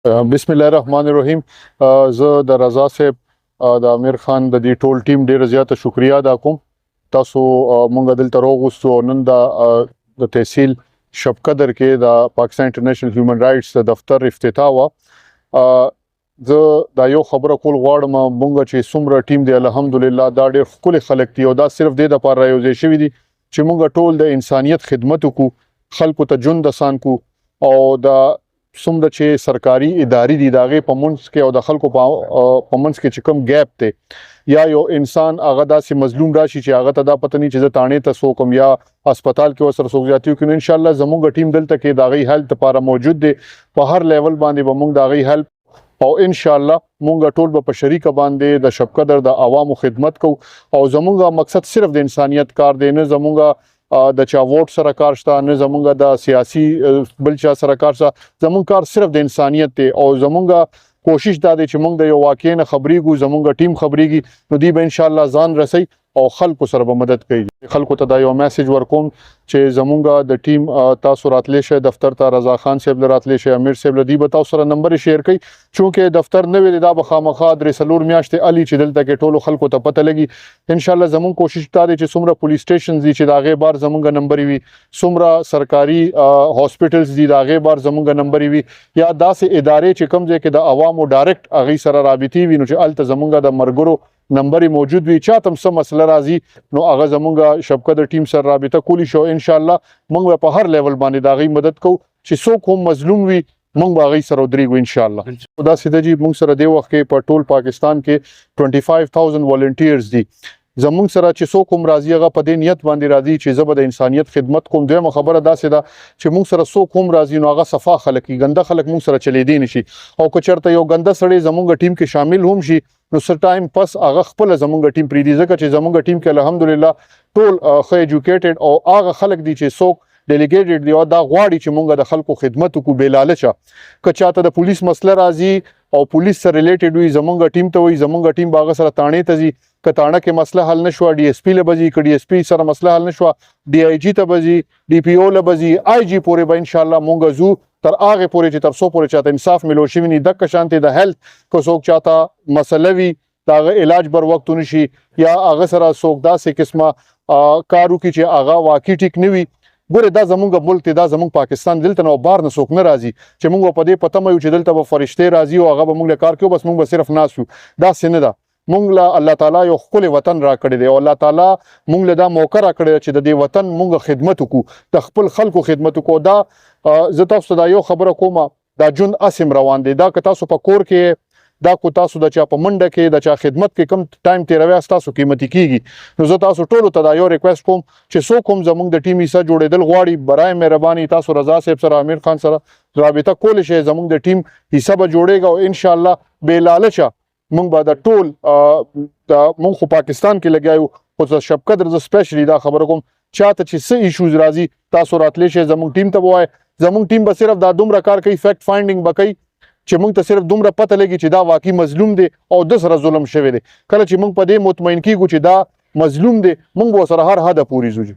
بسم الله الرحمن الرحیم. زه د رضا صاحب د امیر خان د دې ټول ټیم ډیره زیاته شکریا ادا کوم. تاسو مونږ دلته راغوستو نن د تحصیل شبقدر کې د پاکستان انټرنیشنل هیومن رائټس د دفتر افتتاح و. زه دا یو خبره کول غواړم، مونږ چې څومره ټیم دی الحمدلله دا ډیر ښکلي خلک دي او دا صرف د دې لپاره رايوځای شوي دي چې مونږ ټول د انسانیت خدمت وکړو، خلکو ته ژوند آسان کو او د څومره چې سرکاري ادارې دي د هغې په منځ کې او د خلکو په منځ کې چې کوم ګیپ دی یا یو انسان هغه داسې مظلوم راشي چې هغه ته دا پته نه چې زه تاڼې ته څوک یم یا هسپتال کې ورسره څوک زیاتي وکړي. نو انشاءالله زموږ ټیم دلته کې د هغې هیلپ لپاره موجود دی. په هر لیول باندې به موږ د هغې هیلپ او انشاءالله مونږ ټول په شریکه باندې د شبقدر د عوامو خدمت کوو او زمونږ مقصد صرف د انسانیت کار دی، نه زمونږ د چا ووټ سره کار شته، نه زمونږ د سیاسي بل چا سره کار شته. زمونږ کار صرف د انسانیت دی او زمونږ کوشش دا دی چې مونږ د یو واقع نه خبرېږو، زمونږ ټیم خبرېږي، نو دوی به انشاءالله ځان رسي او خلکو سره به مدد کوي. خلکو ته دا یو میسج ورکوم چې زمونږ د ټیم تاسو راتلی شئ دفتر ته، رضا خان صاحب له راتلی شئ، امیر صاحب له دوی به تاسو سره نمبر شیر کوي. چونکې دفتر نوی دی، دا به خامخا 3-4 میاشتې الي چې دلته کې ټولو خلکو ته پته لګي. انشاءالله زمونږ کوشش دا دی چې څومره پولیس سټیشنز دي چې د هغې بار زمونږ نمبر وي، څومره سرکاري هاسپټلز دي د هغې بار زمونږ نمبر وي، یا داسې ادارې چې کوم ځای کې د عوامو ډایرکټ هغې سره رابطې وي نو چې هلته زمونږ د مرګرو نمبر موجود وي. چاته هم څه مسله راځي نو هغه زمونږ شبقدر ټیم سره رابطه کولی شو. انشاءالله موږ به په هر لیول باندې د هغې مدد کوو چې څوک هم مظلوم وي موږ به هغې سره ودرېږو انشاءالله. داسې ده چې موږ سره دې وخت کې په ټول پاکستان کې 25,000 والنټیرز دي. زمونږ سره چې څوک هم راځي هغه په دې نیت باندې راځي چې زه به د انسانیت خدمت کوم. دویمه خبره داسې ده چې موږ سره څوک هم راځي نو هغه صفا خلک وي، ګنده خلک موږ سره چلیدی نشي. او که چېرته یو ګنده سړی زمونږ ټیم کې شامل هم شي نو څه ټایم پس هغه خپله زمونږ ټیم پرېږدي، ځکه چې زمونږ ټیم کې الحمدلله ټول ښه ایجوکیټډ او هغه خلک دي چې څوک ډیلیګیټډ دی او دا غواړي چې مونږ د خلکو خدمت وکړو بې لالچه. که چاته د پولیس مسله راځي او پولیس سره ریلیټډ وي زمونږ ټیم ته وایي، زمونږ ټیم به هغه سره تاڼې ته ځي. که تاڼه کې مسله حل نه شوه ډي اس پي له به ځي، که ډي اس پي سره مسله حل نه شوه ډي آی جي ته به ځي، ډي پي او له به ځي، آی جي پورې به انشاءالله مونږ ځو تر هغې پورې چې تر څو پورې چاته انصاف ملو شوي نه. دقه شانتې د هیلث که څوک چاته مسله وي د هغه علاج بر وخت ونه شي یا هغه سره څوک داسې قسمه کار وکړي چې هغه واقعي ټیک نه وي. ګوره دا زمونږ ملک دی، دا زمونږ پاکستان، دلته نو بار نه څوک نه راځي چې مونږ په دې په تمه یو چې دلته به فرشتې راځي او هغه به مونږ له کار کوي، بس مونږ به صرف ناست یو. داسې نه ده. مونږ له الله تعالی یو ښکلی وطن راکړی دی او الله تعالی مونږ له دا موقع راکړې ده چې د دې وطن مونږ خدمت وکړو، د خپل خلکو خدمت وکړو. دا زه تاسو ته دا یو خبره کوم، دا ژوند اسیم روان دی. دا که تاسو په کور کې دا کو تاسو د چا په منډه کې د چا خدمت کې کم ټایم تیروي تاسو قیمتي کیږي. نو زه تاسو ټولو ته دا یو ریکویسټ کوم چې څوک هم زموږ د ټیم حصه جوړېدل غواړي برای مهرباني تاسو رضا صاحب سره، امیر خان سره رابطه کولی شئ. زموږ د ټیم حصه به جوړېږي او انشاءالله بې لالچه موږ به د ټول موږ خو پاکستان کې لګیا یو، خو د شبقدر زه سپیشلی دا خبره کوم چاته چې څه ایشوز راځي تاسو راتلی شئ زموږ ټیم ته به وایئ. زموږ ټیم به صرف دا دومره کار کوي، فیکټ فایندینګ به کوي چې موږ ته صرف دومره پته لګي چې دا واقعي مظلوم دی او د سره ظلم شوی دی. کله چې موږ په دې مطمئن کیږو چې دا مظلوم دی موږ به ورسره هر حده پورې ځو.